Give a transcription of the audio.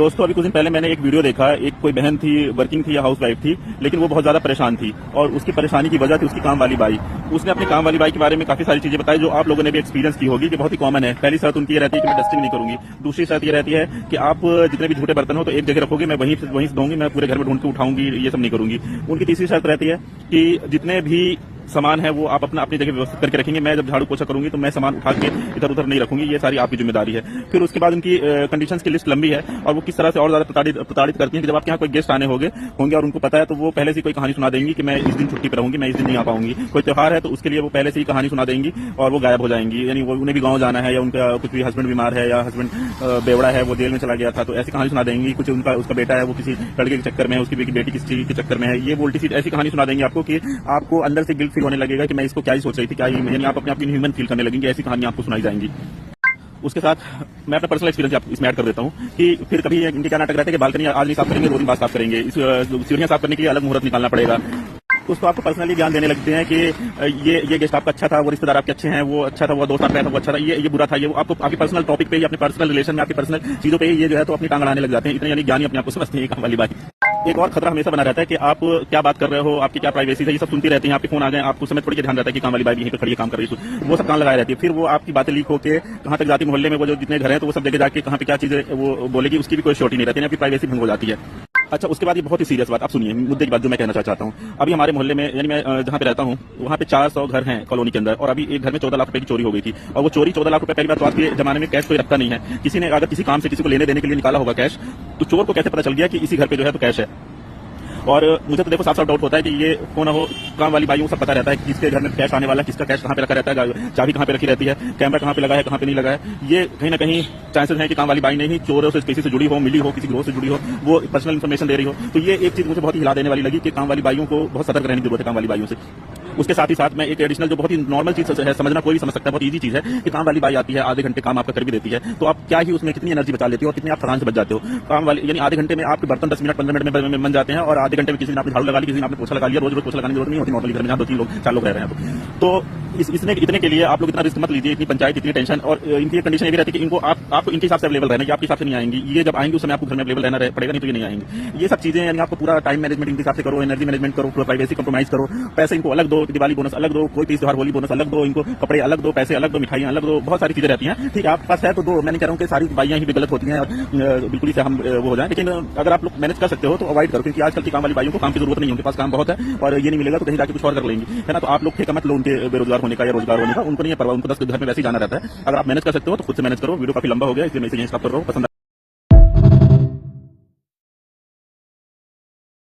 दोस्तों अभी कुछ दिन पहले मैंने एक वीडियो देखा, एक कोई बहन थी, वर्किंग थी या हाउस वाइफ थी, लेकिन वो बहुत ज्यादा परेशान थी और उसकी परेशानी की वजह थी उसकी काम वाली बाई। उसने अपनी काम वाली बाई के बारे में काफी सारी चीजें बताई जो आप लोगों ने भी एक्सपीरियंस की होगी कि बहुत ही कॉमन है। पहली शर्त उनकी ये रहती है कि मैं डस्टिंग नहीं करूंगी। दूसरी शर्त ये रहती है कि आप जितने भी झूठे बर्तन हो तो एक जगह रखोगे, मैं वहीं से दूंगी, मैं पूरे घर में ढूंढ के उठाऊंगी, ये सब नहीं करूंगी। उनकी तीसरी शर्त रहती है कि जितने भी सामान है वो आप अपनी जगह व्यवस्थित करके रखेंगे, मैं जब झाड़ू पोछा करूंगी तो मैं सामान उठा के इधर उधर नहीं रखूंगी, ये सारी आपकी जिम्मेदारी है। फिर उसके बाद उनकी कंडीशंस की लिस्ट लंबी है और वो किस तरह से और ज्यादा प्रताड़ित करती हैं कि जब आपके यहाँ कोई गेस्ट आने होंगे और उनको पता है तो वो पहले से कोई कहानी सुना देंगी कि मैं इस दिन छुट्टी पर रहूंगी, मैं इस दिन नहीं आ पाऊंगी। कोई त्योहार है तो उसके लिए वो पहले से ही कहानी सुना देंगी और वो गायब हो जाएंगी, यानी वो उन्हें भी गाँव जाना है या उनका कुछ भी हस्बैंड बीमार है या हस्बैंड बेवड़ा है, वो जेल में चला गया था, तो ऐसी कहानी सुना देंगी। कुछ उसका बेटा है वो किसी लड़के के चक्कर में है, उसकी बेटी किसी चीज के चक्कर में है, ये उल्टी सीधी ऐसी कहानी सुना देंगे आपको कि आपको अंदर से गिल्ट फील होने लगेगा कि मैं इसको क्या ही सोच रही थी, क्या ही, यानी आप अपने आप ह्यूमन फील करने लगेंगे। ऐसी कहानी आपको सुनाई जाएंगी। उसके साथ मैं अपना पर्सनल एक्सपीरियंस इसमें ऐड कर देता हूँ कि फिर कभी इनके क्या नाटक रहता है कि बालकनी आज नहीं साफ करेंगे, 2 दिन बाद साफ करेंगे, सीढ़ियां साफ करने के लिए अलग मुहूर्त निकालना पड़ेगा। उसको आपको पर्सनली ज्ञान देने लगते हैं कि ये गेस्ट आपका अच्छा था, वो रिश्तेदार आपके अच्छे हैं, वो अच्छा था, वो दोस्त आपका था, वो अच्छा था, ये बुरा था, ये वो आपको आपकी पर्सनल टॉपिक पे, अपने पर्सनल रिलेशन में, आपकी पर्सनल चीजों पे ये जो है तो अपनी टांग अड़ाने लग जाते हैं। इतने यानी ज्ञानी अपने आप को समझते हैं काम वाली बात। एक और खतरा हमेशा बना रहता है कि आप क्या बात कर रहे हो, आपकी क्या प्राइवेसी है, ये सब सुनती रहती हैं। आपके फोन आ गए, आपको समय थोड़ी ध्यान रहता है कि काम वाली बाई यहीं पे खड़ी काम कर रही है, वो सब कान लगाए रहती है। फिर वो आपकी बातें लीक होकर कहाँ तक जाती, मोहल्ले में वो जो जितने घर हैं तो वो सब जगह जाके कहाँ पे क्या चीजें वो बोलेगी, उसकी भी कोई श्योरिटी नहीं रहती है, आपकी प्राइवेसी भंग हो जाती है। अच्छा, उसके बाद ये बहुत ही सीरियस बात, आप सुनिए मुद्दे की बात जो मैं कहना चाहता हूँ। अभी हमारे मोहल्ले में, यानी मैं जहाँ पे रहता हूँ वहाँ पे 400 घर हैं कॉलोनी के अंदर, और अभी एक घर में 14 लाख रुपए की चोरी हो गई थी। और वो चोरी 14 लाख रुपए, पहली बात तो आज के जमाने में कैश कोई रखता नहीं है। किसी ने अगर किसी काम से किसी को लेने देने के लिए निकाला होगा कैश, तो चोर को कैसे पता चल गया कि इसी घर पे जो है तो कैश है। और मुझे तो देखो साफ साफ डाउट होता है कि ये कौन हो, काम वाली बाइयों को सब पता रहता है कि किसके घर में कैश आने वाला है, किसका कैश कहाँ पे रखा रहता है, चाबी कहाँ पे रखी रहती है, कैमरा कहाँ पे लगा है, कहाँ पे नहीं लगा है। ये कहीं ना कहीं चांसेस है कि काम वाली बाई ने ही चोरों से किसी से जुड़ी हो, मिली हो, किसी ग्रोह से जुड़ी हो, वो पर्सनल इन्फॉर्मेशन दे रही हो। तो ये एक चीज मुझे बहुत ही हिला देने वाली लगी कि काम वाली बाइयों को बहुत सतर्क रहने की जरूरत है, काम वाली बाइयों से। उसके साथ ही साथ मैं एक एडिशनल जो बहुत ही नॉर्मल चीज है, समझना कोई भी समझ सकता है, बहुत इजी चीज है कि काम वाली बाई आती है, आधे घंटे काम आपका कर भी देती है, तो आप क्या ही उसमें कितनी एनर्जी बचा लेती हो और कितनी आप थकान से बच जाते हो। काम वाली यानी आधे घंटे में आपके बर्तन 10 मिनट 15 मिनट में बन जाते हैं, और आधे घंटे में किसी दिन आपने झाड़ू लगा ली, किसी दिन आपने पोछा लगा लिया। रोज पोछा लगाने की जरूरत नहीं होती नॉर्मली घर में, जहाँ 2-3 लोग 4 लोग रह रहे हैं तो इतने के लिए आप लोग इतना रिस्क मत लीजिए, इतनी पंचायत, इतनी टेंशन। और इनकी कंडीशन ये भी रहती है कि इनको आपको इनके हिसाब से अवेलेबल रहना, आपके हिसाब से नहीं आएंगी। ये जब आएंगे उस समय आपको घर में अवेलेबल रहना पड़ेगा, नहीं तो ये नहीं आएंगे। ये सब चीजें यानी आपको पूरा टाइम मैनेजमेंट इनके हिसाब से करो, एनर्जी मैनेजमेंट करो, प्राइवेसी कंप्रोमाइज करो, पैसे इनको अलग दो, दिवाली बोनस अलग दो, कोई त्योहार होली बोनस अलग दो, इनको कपड़े अलग दो, पैसे अलग दो, मिठाइयां अलग दो, बहुत सारी चीजें रहती हैं। ठीक है, आपके पास है तो दो, मैं नहीं कह रहा हूँ कि सारी बाइयां ही गलत होती हैं और बिल्कुल ही से हम वो हो जाए, लेकिन अगर आप लोग मैनेज कर सकते हो तो अवॉइड करो, क्योंकि आजकल की काम वाली बाइयों को काम की जरूरत नहीं है, उनके पास काम बहुत है और ये नहीं मिलेगा तो कहीं जाके कुछ और कर लेंगी, है ना। तो आप लोग ठेका मत लो उनके बेरोजगार होने का या रोजगार होने का, उनको नहीं है परवाह, उनको 10 घर में वैसे ही जाना रहता है। अगर आप मैनेज कर सकते हो तो खुद से मैनेज करो। वीडियो काफी लंबा हो गया, इसलिए मैं इसे यहीं स्टॉप कर रहा हूँ। पसंद